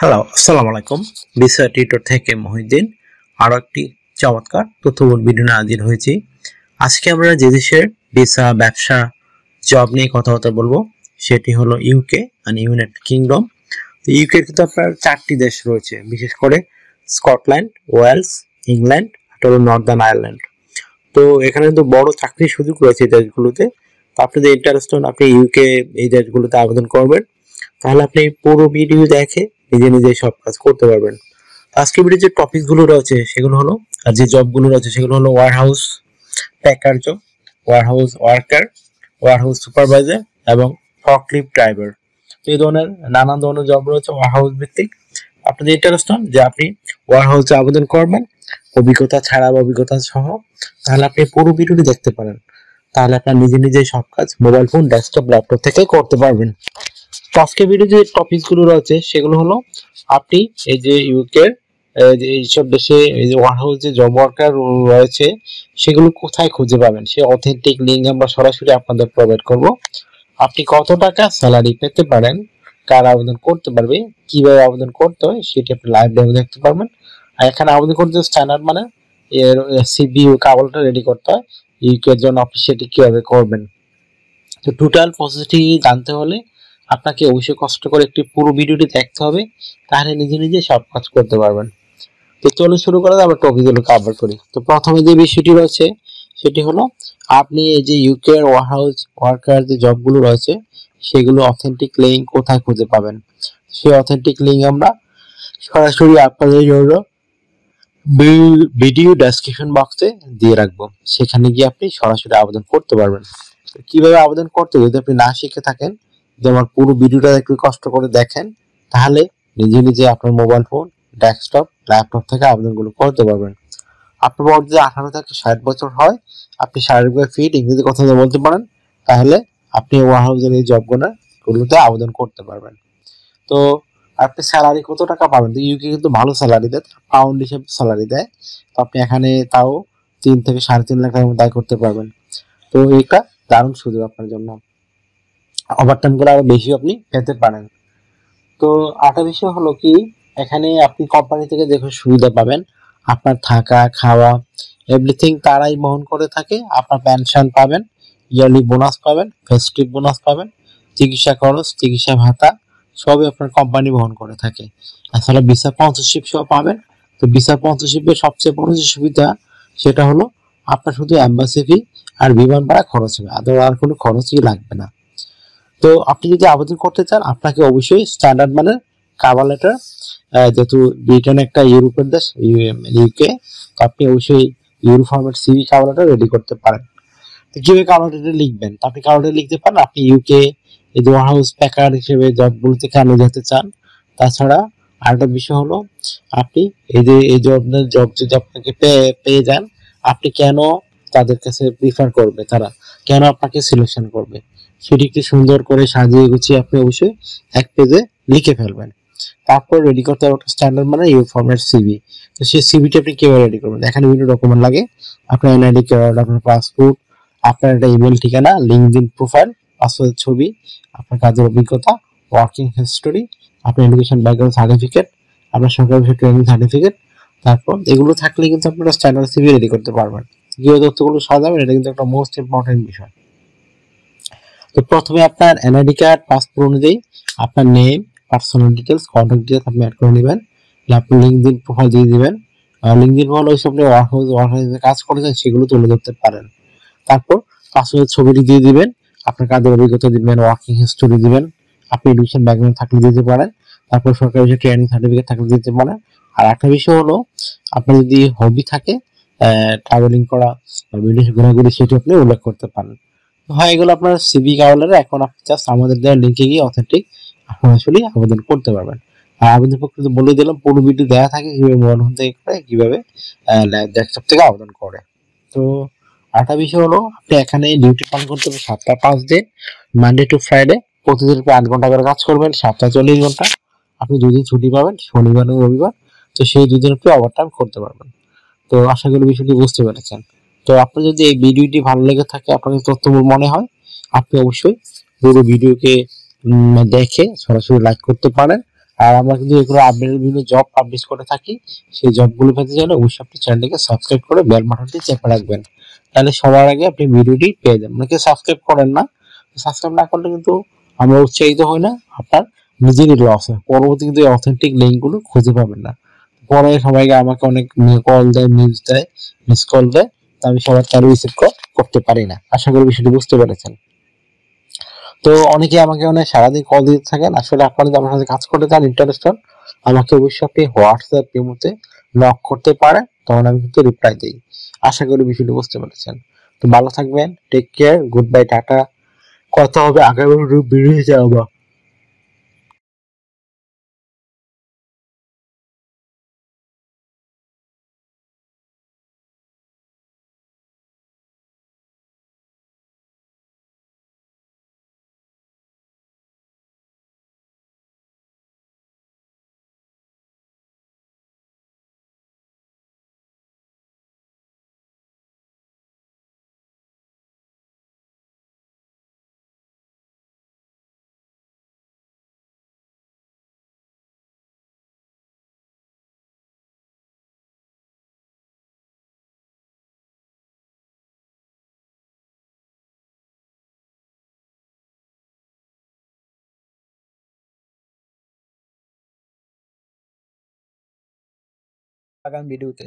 Hello, আসসালামু আলাইকুম। বিষয় টিউটর থেকে মহিউদ্দিন আরো একটি চমৎকার তথ্যবহুল ভিডিও নিয়ে হাজির হয়েছি। আজকে আমরা যে দেশের ভিসা, ব্যবসা, জব নিয়ে কথাবার্তা বলবো সেটি হলো ইউকে মানে ইউনাইটেড কিংডম। তো ইউকে কিন্তু আপনার 4টি দেশ রয়েছে, বিশেষ করে স্কটল্যান্ড, ওয়েলস, ইংল্যান্ড আর হলো নর্দার্ন আয়ারল্যান্ড। তো এখানে কিন্তু বড় চাকরির সুযোগ রয়েছে এই দেশগুলোতে। তো আপনি যদি ইন্টারেস্ট হন, আপনি ইউকে এই দেশগুলোতে আবেদন করবেন, তাহলে আপনি পুরো ভিডিও দেখে নিজে নিজে সব কাজ করতে পারবেন। আজকে ভিডিও যে টপিক গুলো রয়েছে সেগুলো হলো, আর যে জব গুলো রয়েছে সেগুলো হলো warehouse packer job, warehouse worker, warehouse supervisor এবং ফর্কলিফট ড্রাইভার। তো এই ধরনের নানান ধরনের জব রয়েছে ওয়ার হাউস ভিত্তিক। আপনি যদি ইন্টারেস্ট হন যে আপনি ওয়ার হাউসে আবেদন করবেন অভিজ্ঞতা ছাড়া বা অভিজ্ঞতা সহ, তাহলে আপনি পুরো ভিডিওটি দেখতে পারেন। তাহলে আপনার নিজে নিজে সব কাজ মোবাইল ফোন, ডেস্কটপ, ল্যাপটপ থেকে করতে পারবেন। তো আজকে ভিডিও যে টপিক গুলো রয়েছে সেগুলো হলো, আপনি এই যে ইউকে এইসব দেশে এই যে ওয়ারহাউস যে জব ওয়ার্কার রয়েছে সেগুলো কোথায় খুঁজে পাবেন, সে অথেন্টিক লিঙ্ক আমরা সরাসরি আপনাদের প্রোভাইড করব। আপনি কত টাকা স্যালারি পেতে পারেন, কার আবেদন করতে পারবে, কিভাবে আবেদন করতে হয় সেটি আপনি লাইভ ডেমো দেখতে পারবেন। আর এখানে আবেদন করতে স্ট্যান্ডার্ড মানে এর সিভি কাগজটা রেডি করতে হয় ইউকে এর জন্য, আপনি সেটি কিভাবে করবেন। তো টোটাল প্রসেসটি জানতে হলে আপনাকে অবশ্যই কষ্ট করে একটি পুরো ভিডিওটি দেখতে হবে, তাহলে নিজে নিজে সব কাজ করতে পারবেন। তো চলো শুরু করা যাক, আমরা টপিকগুলো কভার করি। তো প্রথমে যে বিষয়টি রয়েছে সেটি হলো, আপনি এই যে ইউকে এর ওয়ারহাউস ওয়ার্কার যে জবগুলো রয়েছে সেগুলো অথেন্টিক লিঙ্ক কোথায় খুঁজে পাবেন। সেই অথেন্টিক লিঙ্ক আমরা সরাসরি আপনাদের জন্য ভিডিও ডেসক্রিপশন বক্সে দিয়ে রাখবো, সেখানে গিয়ে আপনি সরাসরি আবেদন করতে পারবেন। কিভাবে আবেদন করতে যদি আপনি না শিখে থাকেন, যে আমার পুরো ভিডিওটা একটু কষ্ট করে দেখেন, তাহলে নিজে নিজে আপনার মোবাইল ফোন, ডেস্কটপ, ল্যাপটপ থেকে আবেদনগুলো করতে পারবেন। আপনার বয়স যদি 18 থেকে 60 বছর হয়, আপনি শারীরিকভাবে ফিট, ইংরেজি কথা বলতে পারেন, তাহলে আপনি ওয়ারহাউসের এই জবগুলোতে আবেদন করতে পারবেন। তো আপনি স্যালারি কত টাকা পাবেন, তো ইউকে কিন্তু ভালো স্যালারি দেয়, পাউন্ড হিসেবে স্যালারি দেয়। তো আপনি এখানে তাও 3 থেকে 3.5 লাখ টাকার মতো আয় করতে পারবেন। তো এটা দারুণ সুযোগ আপনার জন্য, ওভারটাইম করে আরো বেশি আপনি পেতে পারেন। তো আরেকটা বিষয় হলো কি, এখানে আপনি কোম্পানি থেকে দেখে সুবিধা পাবেন, আপনার থাকা খাওয়া এভরিথিং তারাই বহন করে থাকে। আপনার পেনশন পাবেন, ইয়ারলি বোনাস পাবেন, ফেস্টিভ বোনাস পাবেন, চিকিৎসা খরচ, চিকিৎসা ভাতা সবই আপনার কোম্পানি বহন করে থাকে। আসলে ভিসা স্পন্সরশিপ সহ পাবেন। তো ভিসা স্পন্সরশিপের সবচেয়ে বড় যে সুবিধা সেটা হলো, আপনার শুধু এম্বাসি ফি আর বিমান ভাড়া খরচ হবে, আর কোনো খরচই লাগবে না। তো আপনি যদি আবেদন করতে চান, আপনাকে অবশ্যই স্ট্যান্ডার্ড মানের কাভার লেটার, যেহেতু ব্রিটেন একটা ইউরোপের দেশ ইউকে, তো আপনি অবশ্যই euro format CV cover letter ready করতে পারেন। তো কিভাবে কাভার লেটার লিখবেন, তো আপনি কাভার লেটার লিখতে পারেন আপনি ইউকে এই যে ওয়ারহাউস প্যাকার হিসেবে জবগুলোতে কেন যেতে চান। তাছাড়া আরেকটা বিষয় হলো, আপনি এই যে এই জব যদি আপনাকে পেয়ে যান, আপনি কেন তাদের কাছে প্রিফার করবে, তারা কেন আপনাকে সিলেকশন করবে, সেটি একটু সুন্দর করে সাজিয়ে গুছিয়ে আপনি অবশ্যই এক পেজে লিখে ফেলবেন। তারপর রেডি করতে হবে একটা স্ট্যান্ডার্ড মানে ইউ ফরম্যাট সিভি। তো সেই সিভিটি আপনি কিভাবে রেডি করবেন, এখানে বিভিন্ন ডকুমেন্ট লাগে, আপনার এনআইডি কার্ড, আপনার পাসপোর্ট, আপনার একটা ইমেল ঠিকানা, লিঙ্কডইন প্রোফাইল, পাসপোর্টের ছবি, আপনার কাজের অভিজ্ঞতা, ওয়ার্কিং হিস্টোরি, আপনার এডুকেশন ব্যাকগ্রাউন্ড সার্টিফিকেট, আপনার সরকারি ট্রেনিং সার্টিফিকেট। তারপর এগুলো থাকলে কিন্তু আপনারা স্ট্যান্ডার্ড সিভি রেডি করতে পারবেন। যে তথ্যগুলো সাজাবেন এটা কিন্তু একটা মোস্ট ইম্পর্টেন্ট বিষয়। তো প্রথমে আপনার এনআইডি কার্ড, পাসপোর্ট অনুযায়ী আপনার name, personal details, contact details আপনি অ্যাড করে নেবেন। আপনি লিঙ্কডইন প্রোফাইল দিয়ে দিবেন। লিঙ্কডইন প্রোফাইল ওইসব আপনি ওয়ারহাউসে কাজ করেছেন সেগুলো তুলে ধরতে পারেন। তারপর পাসপোর্টের ছবিটি দিয়ে দিবেন, আপনার কাজের অভিজ্ঞতা দিবেন, ওয়ার্কিং হিস্টোরি দিবেন, আপনি এডুকেশন ব্যাকগ্রাউন্ড থাকলে দিতে পারেন, তারপর সরকারি ট্রেনিং সার্টিফিকেট থাকলে দিতে পারেন। আর একটা বিষয় হলো, আপনার যদি হবি থাকে ট্রাভেলিং করা, বিদেশ ঘোরাঘুরি, সেটি আপনি উল্লেখ করতে পারেন। হয় এগুলো আপনার সিভি কাভারে, এখন আপনি জাস্ট আমাদের দেওয়া লিঙ্কে গিয়ে অথেন্টিক আসলে আবেদন করতে পারবেন। আর আবেদন প্রক্রিয়া বলে দিলাম, পুরো ভিডিও দেওয়া থাকে কিভাবে মোবাইল ফোন থেকে করে, কিভাবে ডেস্কটপ থেকে আবেদন করে। তো আরেকটা বিষয় হলো, আপনি এখানে ডিউটি পালন করতে হবে 7টা 5 দিন, মানডে টু ফ্রাইডে, প্রতিদিন 8 ঘন্টা করে কাজ করবেন, সপ্তাহে 40 ঘন্টা। আপনি 2 দিন ছুটি পাবেন, শনিবার এবং রবিবার। তো সেই 2 দিন আপনি ওভারটাইম করতে পারবেন। তো আশা করি বিষয়টি বুঝতে পেরেছেন। তো আপনার যদি এই ভিডিওটি ভালো লেগে থাকে, আপনার তথ্যমূল মনে হয়, আপনি অবশ্যই পুরো ভিডিওকে দেখে সরাসরি লাইক করতে পারেন। আর আমরা কিন্তু এগুলো আপডেটের বিভিন্ন জব পাবলিশ করে থাকি। সেই জবগুলো পেতে চাইলে অবশ্যই আপনি চ্যানেলটিকে সাবস্ক্রাইব করে বেল বাটনটি চেপে রাখবেন, তাহলে সবার আগে আপনি ভিডিওটি পেয়ে যাবেন। অনেকে সাবস্ক্রাইব করেন না, সাবস্ক্রাইব না করলে কিন্তু আমরা উৎসাহিত হই না, আপনার নিজেরই লস হয়, পরবর্তী কিন্তু অথেন্টিক লিঙ্কগুলো খুঁজে পাবেন না। পরে সবাইকে আমাকে অনেক কল দেয়, নিউজ দেয়, মিস কল দেয়, আমি সবার তার রিসিভ করতে পারি না। আশা করি বিষয়টি বুঝতে পেরেছেন। তো অনেকে আমাকে অনেক সারাদিন কল দিতে থাকেন, আসলে আপনারা যদি আমার সাথে কাজ করতে চান, ইন্টারেস্টেড, আমাকে অবশ্যই আপনি হোয়াটসঅ্যাপ ইমোতে নক করতে পারেন, তখন আমি কিন্তু রিপ্লাই দিই। আশা করি বিষয়টি বুঝতে পেরেছেন। তো ভালো থাকবেন, টেক কেয়ার, গুড বাই, টাটা। কথা হবে আগামী ভিডিওতে আবার। আগামী ভিডিওতে